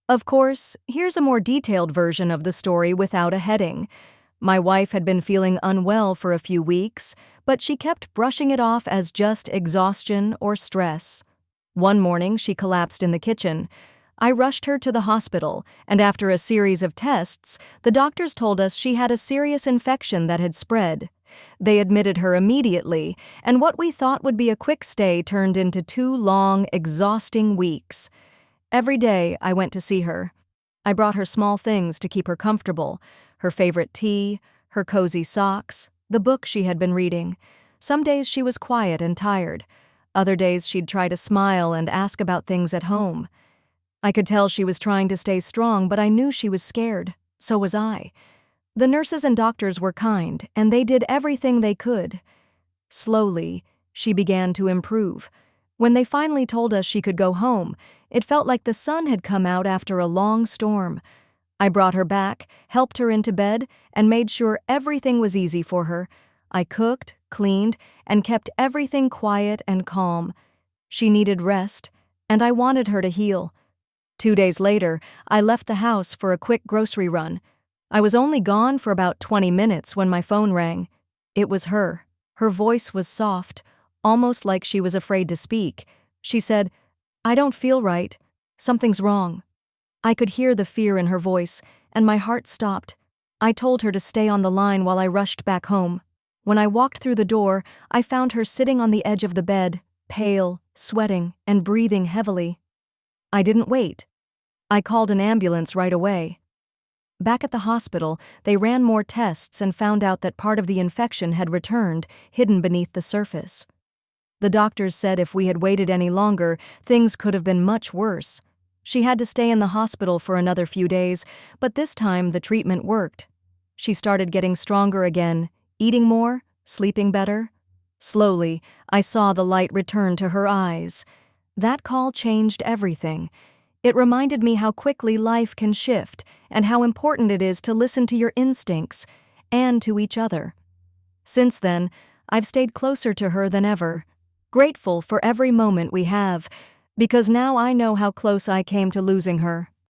Of course, here's a more detailed version of the story without a heading. My wife had been feeling unwell for a few weeks, but she kept brushing it off as just exhaustion or stress. One morning, she collapsed in the kitchen. I rushed her to the hospital, and after a series of tests, the doctors told us she had a serious infection that had spread. They admitted her immediately, and what we thought would be a quick stay turned into 2 long, exhausting weeks. Every day, I went to see her. I brought her small things to keep her comfortable: her favorite tea, her cozy socks, the book she had been reading. Some days she was quiet and tired. Other days she'd try to smile and ask about things at home. I could tell she was trying to stay strong, but I knew she was scared. So was I. The nurses and doctors were kind, and they did everything they could. Slowly, she began to improve. When they finally told us she could go home, it felt like the sun had come out after a long storm. I brought her back, helped her into bed, and made sure everything was easy for her. I cooked, cleaned, and kept everything quiet and calm. She needed rest, and I wanted her to heal. 2 days later, I left the house for a quick grocery run. I was only gone for about 20 minutes when my phone rang. It was her. Her voice was soft, almost like she was afraid to speak. She said, "I don't feel right. Something's wrong." I could hear the fear in her voice, and my heart stopped. I told her to stay on the line while I rushed back home. When I walked through the door, I found her sitting on the edge of the bed, pale, sweating, and breathing heavily. I didn't wait. I called an ambulance right away. Back at the hospital, they ran more tests and found out that part of the infection had returned, hidden beneath the surface. The doctors said if we had waited any longer, things could have been much worse. She had to stay in the hospital for another few days, but this time the treatment worked. She started getting stronger again, eating more, sleeping better. Slowly, I saw the light return to her eyes. That call changed everything. It reminded me how quickly life can shift and how important it is to listen to your instincts and to each other. Since then, I've stayed closer to her than ever, grateful for every moment we have, because now I know how close I came to losing her.